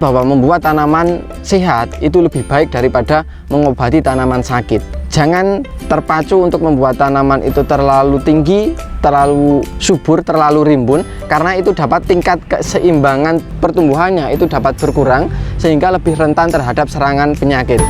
bahwa membuat tanaman sehat itu lebih baik daripada mengobati tanaman sakit. Jangan terpacu untuk membuat tanaman itu terlalu tinggi, terlalu subur, terlalu rimbun, karena itu dapat tingkat keseimbangan pertumbuhannya itu dapat berkurang sehingga lebih rentan terhadap serangan penyakit.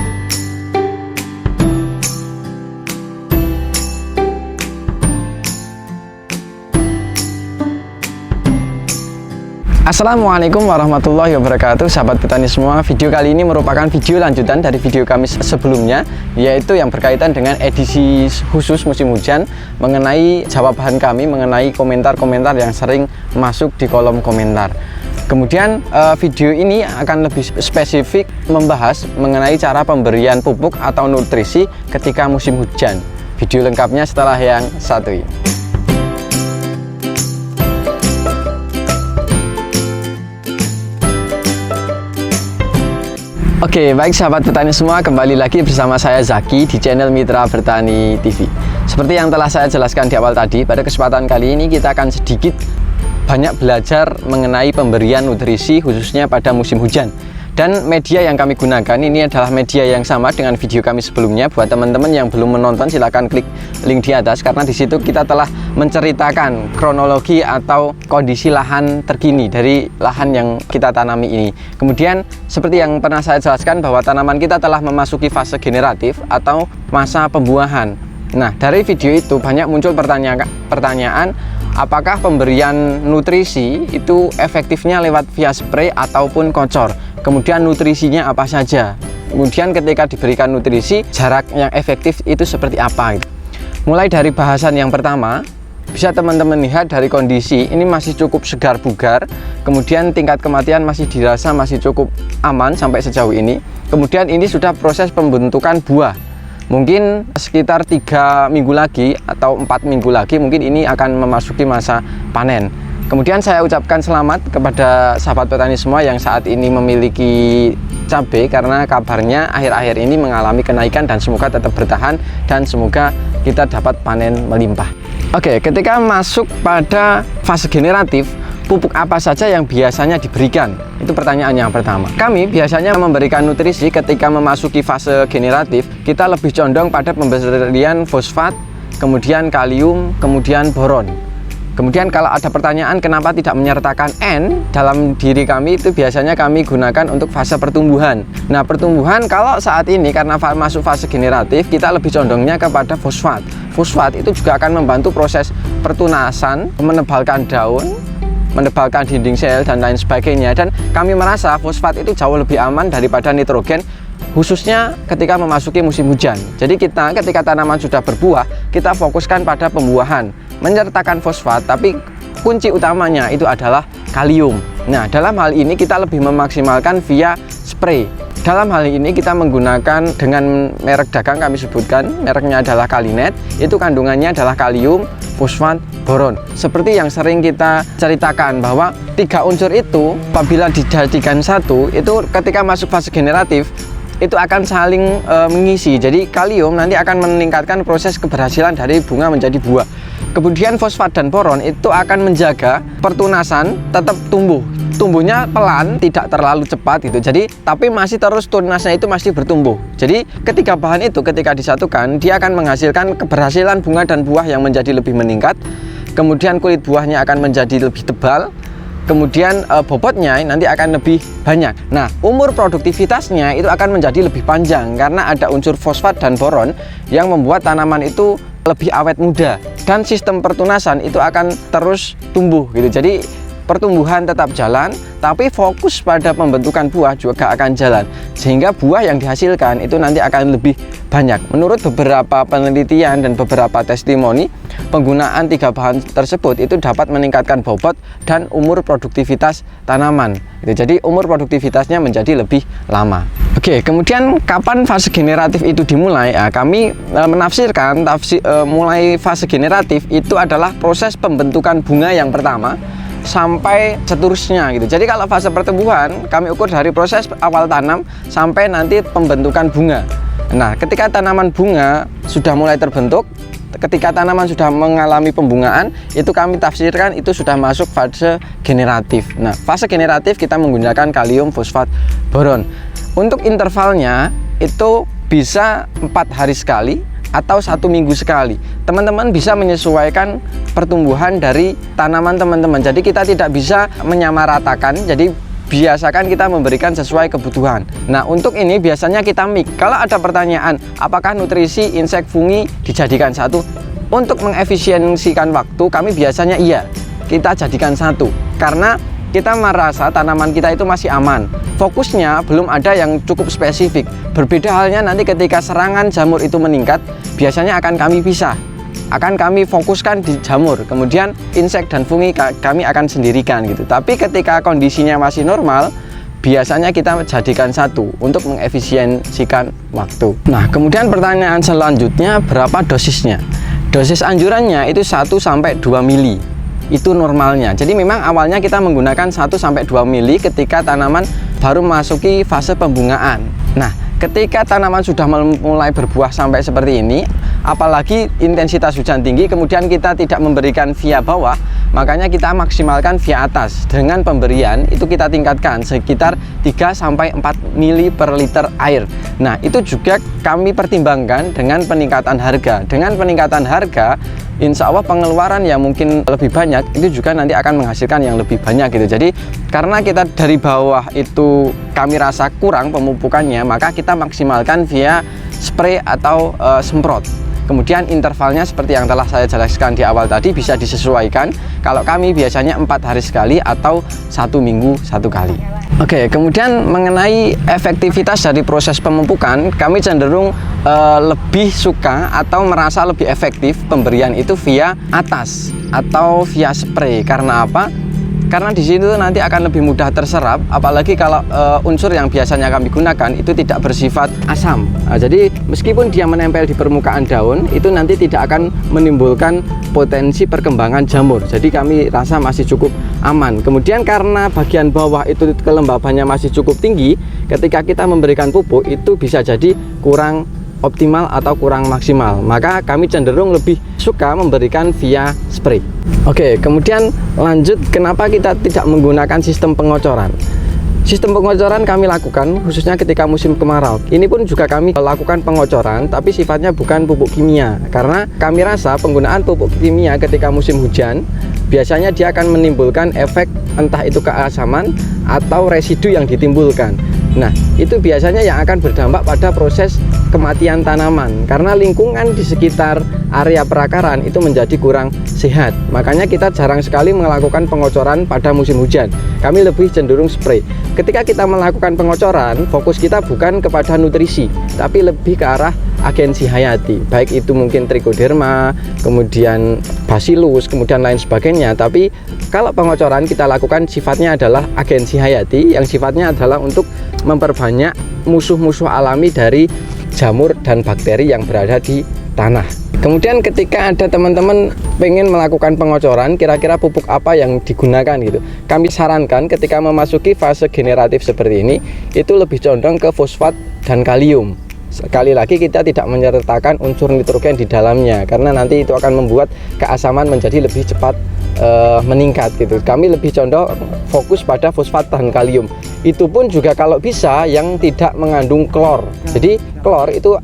Assalamualaikum warahmatullahi wabarakatuh, sahabat petani semua. Video kali ini merupakan video lanjutan dari video kami sebelumnya, yaitu yang berkaitan dengan edisi khusus musim hujan mengenai jawaban kami mengenai komentar-komentar yang sering masuk di kolom komentar. Kemudian video ini akan lebih spesifik membahas mengenai cara pemberian pupuk atau nutrisi ketika musim hujan. Video lengkapnya setelah yang satu ini. Oke, baik sahabat petani semua, kembali lagi bersama saya Zaki di channel Mitra Bertani TV. Seperti yang telah saya jelaskan di awal tadi, pada kesempatan kali ini kita akan sedikit banyak belajar mengenai pemberian nutrisi khususnya pada musim hujan. Dan media yang kami gunakan ini adalah media yang sama dengan video kami sebelumnya. Buat teman-teman yang belum menonton, silahkan klik link di atas, karena di situ kita telah menceritakan kronologi atau kondisi lahan terkini dari lahan yang kita tanami ini. Kemudian seperti yang pernah saya jelaskan bahwa tanaman kita telah memasuki fase generatif atau masa pembuahan. Nah, dari video itu banyak muncul pertanyaan apakah pemberian nutrisi itu efektifnya lewat via spray ataupun kocor. Kemudian nutrisinya apa saja. Kemudian ketika diberikan nutrisi, jarak yang efektif itu seperti apa gitu. Mulai dari bahasan yang pertama, bisa teman-teman lihat dari kondisi ini masih cukup segar bugar. Kemudian tingkat kematian masih dirasa masih cukup aman sampai sejauh ini. Kemudian ini sudah proses pembentukan buah. Mungkin sekitar 3 minggu lagi atau 4 minggu lagi mungkin ini akan memasuki masa panen. Kemudian saya ucapkan selamat kepada sahabat petani semua yang saat ini memiliki cabai, karena kabarnya akhir-akhir ini mengalami kenaikan dan semoga tetap bertahan dan semoga kita dapat panen melimpah. Oke, ketika masuk pada fase generatif, pupuk apa saja yang biasanya diberikan? Itu pertanyaan yang pertama. Kami biasanya memberikan nutrisi ketika memasuki fase generatif, kita lebih condong pada pemberian fosfat, kemudian kalium, kemudian boron. Kemudian kalau ada pertanyaan kenapa tidak menyertakan N dalam diri kami, itu biasanya kami gunakan untuk fase pertumbuhan. Nah, pertumbuhan kalau saat ini karena masuk fase generatif, kita lebih condongnya kepada fosfat. Fosfat itu juga akan membantu proses pertunasan, menebalkan daun, menebalkan dinding sel dan lain sebagainya. Dan kami merasa fosfat itu jauh lebih aman daripada nitrogen, khususnya ketika memasuki musim hujan. Jadi ketika tanaman sudah berbuah, kita fokuskan pada pembuahan, menyertakan fosfat, tapi kunci utamanya itu adalah kalium. Nah, dalam hal ini kita lebih memaksimalkan via spray. Dalam hal ini kita menggunakan dengan merek dagang, kami sebutkan mereknya adalah Kalinet. Itu kandungannya adalah kalium, fosfat, boron. Seperti yang sering kita ceritakan bahwa 3 unsur itu apabila dijadikan satu, itu ketika masuk fase generatif itu akan saling mengisi. Jadi kalium nanti akan meningkatkan proses keberhasilan dari bunga menjadi buah. Kemudian fosfat dan boron itu akan menjaga pertunasan tetap tumbuh. Tumbuhnya pelan, tidak terlalu cepat gitu. Jadi tapi masih terus tunasnya itu masih bertumbuh. Jadi ketika bahan itu ketika disatukan, dia akan menghasilkan keberhasilan bunga dan buah yang menjadi lebih meningkat. Kemudian kulit buahnya akan menjadi lebih tebal. Kemudian bobotnya nanti akan lebih banyak. Nah, umur produktivitasnya itu akan menjadi lebih panjang karena ada unsur fosfat dan boron yang membuat tanaman itu lebih awet muda, dan sistem pertunasan itu akan terus tumbuh gitu. Jadi pertumbuhan tetap jalan, tapi fokus pada pembentukan buah juga akan jalan, sehingga buah yang dihasilkan itu nanti akan lebih banyak. Menurut beberapa penelitian dan beberapa testimoni, penggunaan 3 bahan tersebut itu dapat meningkatkan bobot dan umur produktivitas tanaman. Jadi umur produktivitasnya menjadi lebih lama. Oke, kemudian kapan fase generatif itu dimulai? Nah, kami menafsirkan mulai fase generatif itu adalah proses pembentukan bunga yang pertama sampai seterusnya gitu. Jadi kalau fase pertumbuhan kami ukur dari proses awal tanam sampai nanti pembentukan bunga. Nah, ketika tanaman bunga sudah mulai terbentuk, ketika tanaman sudah mengalami pembungaan, itu kami tafsirkan itu sudah masuk fase generatif. Nah, fase generatif kita menggunakan kalium fosfat boron. Untuk intervalnya itu bisa 4 hari sekali atau 1 minggu sekali. Teman-teman bisa menyesuaikan pertumbuhan dari tanaman teman-teman. Jadi kita tidak bisa menyamaratakan. Jadi biasakan kita memberikan sesuai kebutuhan. Nah, untuk ini biasanya kita mix. Kalau ada pertanyaan, apakah nutrisi, insek, fungi dijadikan satu? Untuk mengefisiensikan waktu, kami biasanya iya, kita jadikan satu. Karena kita merasa tanaman kita itu masih aman. Fokusnya belum ada yang cukup spesifik. Berbeda halnya nanti ketika serangan jamur itu meningkat, biasanya akan kami pisah. Akan kami fokuskan di jamur, kemudian insek dan fungi kami akan sendirikan gitu. Tapi ketika kondisinya masih normal, biasanya kita jadikan satu untuk mengefisiensikan waktu. Nah, kemudian pertanyaan selanjutnya, berapa dosisnya? Dosis anjurannya itu 1-2 mili. Itu normalnya. Jadi memang awalnya kita menggunakan 1-2 mili ketika tanaman baru memasuki fase pembungaan. Nah, ketika tanaman sudah mulai berbuah sampai seperti ini, apalagi intensitas hujan tinggi, kemudian kita tidak memberikan via bawah, makanya kita maksimalkan via atas. Dengan pemberian itu kita tingkatkan sekitar 3-4 mili per liter air. Nah, itu juga kami pertimbangkan dengan peningkatan harga. Dengan peningkatan harga, insya Allah pengeluaran yang mungkin lebih banyak itu juga nanti akan menghasilkan yang lebih banyak gitu. Jadi karena kita dari bawah itu kami rasa kurang pemupukannya, maka kita maksimalkan via spray atau semprot. Kemudian intervalnya seperti yang telah saya jelaskan di awal tadi bisa disesuaikan. Kalau kami biasanya 4 hari sekali atau 1 minggu 1 kali. Oke, kemudian mengenai efektivitas dari proses pemupukan, kami cenderung lebih suka atau merasa lebih efektif pemberian itu via atas atau via spray. Karena apa? Karena di situ nanti akan lebih mudah terserap, apalagi kalau unsur yang biasanya kami gunakan itu tidak bersifat asam. Nah, jadi meskipun dia menempel di permukaan daun, itu nanti tidak akan menimbulkan potensi perkembangan jamur. Jadi kami rasa masih cukup aman. Kemudian karena bagian bawah itu kelembabannya masih cukup tinggi, ketika kita memberikan pupuk itu bisa jadi kurang optimal atau kurang maksimal, maka kami cenderung lebih suka memberikan via spray. Oke, kemudian lanjut, kenapa kita tidak menggunakan sistem pengocoran? Sistem pengocoran kami lakukan khususnya ketika musim kemarau. Ini pun juga kami lakukan pengocoran, tapi sifatnya bukan pupuk kimia. Karena kami rasa penggunaan pupuk kimia ketika musim hujan biasanya dia akan menimbulkan efek entah itu keasaman atau residu yang ditimbulkan. Nah, itu biasanya yang akan berdampak pada proses kematian tanaman karena lingkungan di sekitar area perakaran itu menjadi kurang sehat. Makanya kita jarang sekali melakukan pengocoran pada musim hujan. Kami lebih cenderung spray. Ketika kita melakukan pengocoran, fokus kita bukan kepada nutrisi, tapi lebih ke arah agensi hayati. Baik itu mungkin trichoderma, kemudian bacillus, kemudian lain sebagainya. Tapi kalau pengocoran kita lakukan sifatnya adalah agensi hayati yang sifatnya adalah untuk memperbanyak musuh-musuh alami dari jamur dan bakteri yang berada di tanah. Kemudian ketika ada teman-teman pengen melakukan pengocoran, kira-kira pupuk apa yang digunakan gitu, kami sarankan ketika memasuki fase generatif seperti ini, itu lebih condong ke fosfat dan kalium. Sekali lagi kita tidak menyertakan unsur nitrogen di dalamnya karena nanti itu akan membuat keasaman menjadi lebih cepat meningkat gitu. Kami lebih condong fokus pada fosfat dan kalium. Itu pun juga kalau bisa yang tidak mengandung klor. Jadi klor itu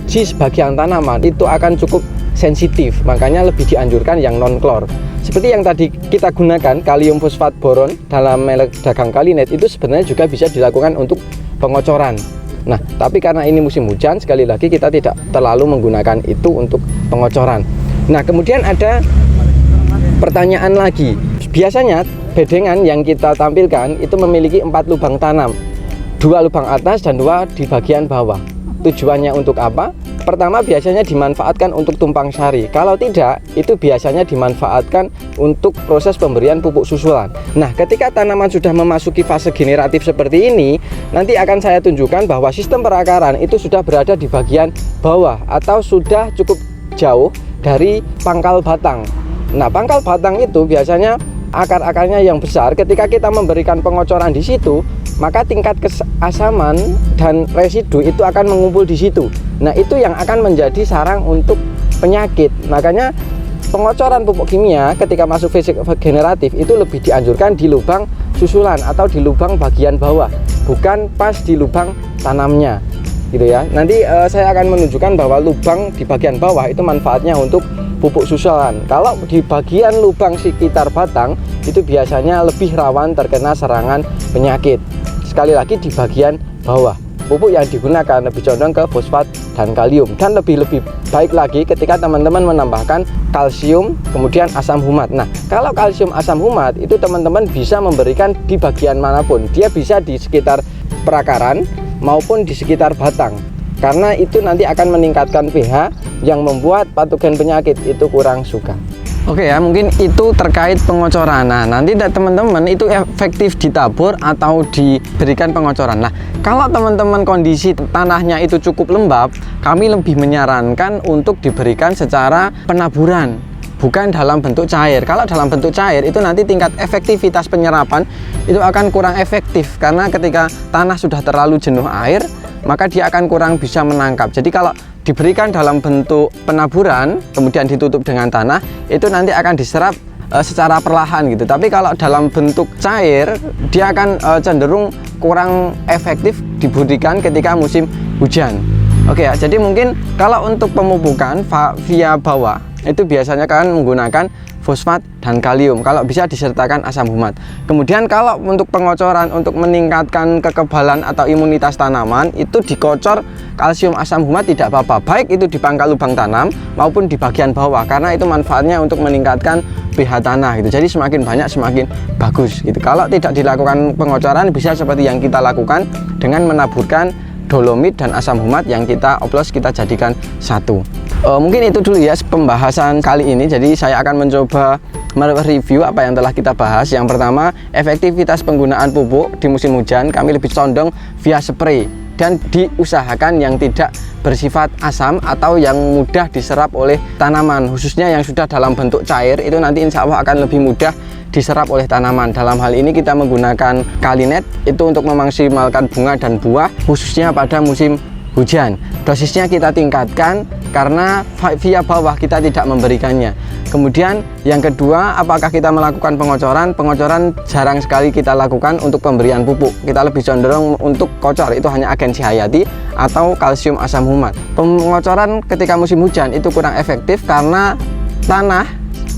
di sebagian tanaman itu akan cukup sensitif, makanya lebih dianjurkan yang non klor. Seperti yang tadi kita gunakan kalium fosfat boron dalam merek dagang Kalinet, itu sebenarnya juga bisa dilakukan untuk pengocoran. Nah, tapi karena ini musim hujan, sekali lagi kita tidak terlalu menggunakan itu untuk pengocoran. Nah, kemudian ada pertanyaan lagi. Biasanya bedengan yang kita tampilkan itu memiliki 4 lubang tanam, 2 lubang atas dan 2 di bagian bawah. Tujuannya untuk apa? Pertama biasanya dimanfaatkan untuk tumpang sari. Kalau tidak, itu biasanya dimanfaatkan untuk proses pemberian pupuk susulan. Nah, ketika tanaman sudah memasuki fase generatif seperti ini, nanti akan saya tunjukkan bahwa sistem perakaran itu sudah berada di bagian bawah atau sudah cukup jauh dari pangkal batang. Nah, pangkal batang itu biasanya akar-akarnya yang besar. Ketika kita memberikan pengocoran di situ, maka tingkat keasaman dan residu itu akan mengumpul di situ. Nah, itu yang akan menjadi sarang untuk penyakit. Makanya pengocoran pupuk kimia ketika masuk fase generatif itu lebih dianjurkan di lubang susulan atau di lubang bagian bawah, bukan pas di lubang tanamnya, gitu ya. Nanti saya akan menunjukkan bahwa lubang di bagian bawah itu manfaatnya untuk pupuk susulan. Kalau di bagian lubang sekitar batang itu biasanya lebih rawan terkena serangan penyakit. Sekali lagi di bagian bawah, pupuk yang digunakan lebih condong ke fosfat dan kalium, dan lebih baik lagi ketika teman-teman menambahkan kalsium kemudian asam humat. Nah, kalau kalsium asam humat itu teman-teman bisa memberikan di bagian manapun, dia bisa di sekitar perakaran maupun di sekitar batang, karena itu nanti akan meningkatkan pH yang membuat patogen penyakit itu kurang suka. Oke ya, mungkin itu terkait pengocoran. Nah, nanti teman-teman itu efektif ditabur atau diberikan pengocoran. Nah, kalau teman-teman kondisi tanahnya itu cukup lembab, kami lebih menyarankan untuk diberikan secara penaburan, bukan dalam bentuk cair. Kalau dalam bentuk cair itu nanti tingkat efektivitas penyerapan itu akan kurang efektif, karena ketika tanah sudah terlalu jenuh air, maka dia akan kurang bisa menangkap. Jadi kalau diberikan dalam bentuk penaburan kemudian ditutup dengan tanah, itu nanti akan diserap secara perlahan gitu. Tapi kalau dalam bentuk cair, dia akan cenderung kurang efektif diberikan ketika musim hujan. Oke ya, jadi mungkin kalau untuk pemupukan via bawah itu biasanya kan menggunakan fosfat dan kalium, kalau bisa disertakan asam humat. Kemudian kalau untuk pengocoran untuk meningkatkan kekebalan atau imunitas tanaman, itu dikocor kalsium asam humat tidak apa-apa, baik itu di pangkal lubang tanam maupun di bagian bawah, karena itu manfaatnya untuk meningkatkan pH tanah gitu. Jadi semakin banyak semakin bagus gitu. Kalau tidak dilakukan pengocoran, bisa seperti yang kita lakukan dengan menaburkan dolomit dan asam humat yang kita oplos, kita jadikan satu. Mungkin itu dulu ya pembahasan kali ini. Jadi saya akan mencoba mereview apa yang telah kita bahas. Yang pertama, efektivitas penggunaan pupuk di musim hujan kami lebih condong via spray, dan diusahakan yang tidak bersifat asam atau yang mudah diserap oleh tanaman, khususnya yang sudah dalam bentuk cair itu nanti insya Allah akan lebih mudah diserap oleh tanaman. Dalam hal ini kita menggunakan Kalinet itu untuk memaksimalkan bunga dan buah, khususnya pada musim hujan. Dosisnya kita tingkatkan karena via bawah kita tidak memberikannya. Kemudian yang kedua, apakah kita melakukan pengocoran? Pengocoran jarang sekali kita lakukan untuk pemberian pupuk. Kita lebih cenderung untuk kocor, itu hanya agensi hayati atau kalsium asam humat. Pengocoran ketika musim hujan itu kurang efektif karena tanah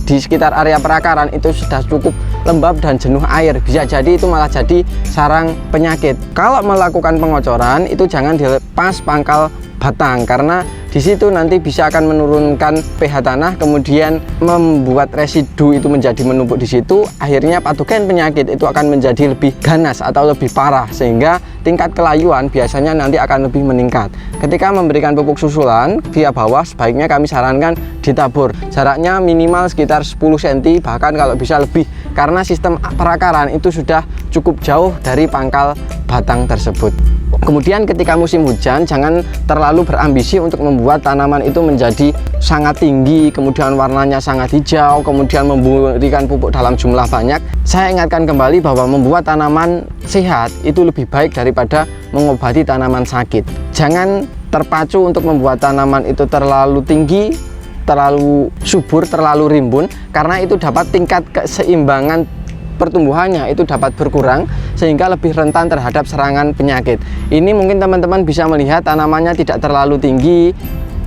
di sekitar area perakaran itu sudah cukup lembab dan jenuh air, bisa jadi itu malah jadi sarang penyakit. Kalau melakukan pengocoran itu jangan dilepas pangkal batang, karena di situ nanti bisa akan menurunkan pH tanah, kemudian membuat residu itu menjadi menumpuk di situ, akhirnya patogen penyakit itu akan menjadi lebih ganas atau lebih parah, sehingga tingkat kelayuan biasanya nanti akan lebih meningkat. Ketika memberikan pupuk susulan via bawah, sebaiknya kami sarankan ditabur, jaraknya minimal sekitar 10 cm, bahkan kalau bisa lebih, karena sistem perakaran itu sudah cukup jauh dari pangkal batang tersebut. Kemudian ketika musim hujan, jangan terlalu berambisi untuk membuat tanaman itu menjadi sangat tinggi, kemudian warnanya sangat hijau, kemudian memberikan pupuk dalam jumlah banyak. Saya ingatkan kembali bahwa membuat tanaman sehat itu lebih baik daripada mengobati tanaman sakit. Jangan terpacu untuk membuat tanaman itu terlalu tinggi, terlalu subur, terlalu rimbun, karena itu dapat tingkat keseimbangan pertumbuhannya itu dapat berkurang, sehingga lebih rentan terhadap serangan penyakit. Ini mungkin teman-teman bisa melihat tanamannya tidak terlalu tinggi,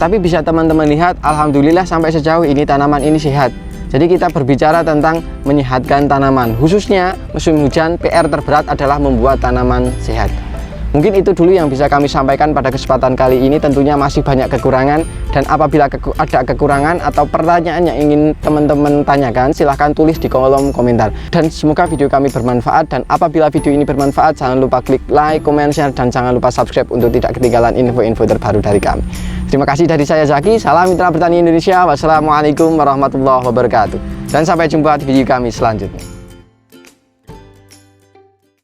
tapi bisa teman-teman lihat alhamdulillah sampai sejauh ini tanaman ini sehat. Jadi kita berbicara tentang menyehatkan tanaman, khususnya musim hujan PR terberat adalah membuat tanaman sehat. Mungkin itu dulu yang bisa kami sampaikan pada kesempatan kali ini. Tentunya masih banyak kekurangan, dan apabila ada kekurangan atau pertanyaan yang ingin teman-teman tanyakan, silahkan tulis di kolom komentar. Dan semoga video kami bermanfaat, dan apabila video ini bermanfaat, jangan lupa klik like, comment, share, dan jangan lupa subscribe untuk tidak ketinggalan info-info terbaru dari kami. Terima kasih dari saya Zaki, salam mitra bertani Indonesia, wassalamualaikum warahmatullahi wabarakatuh, dan sampai jumpa di video kami selanjutnya.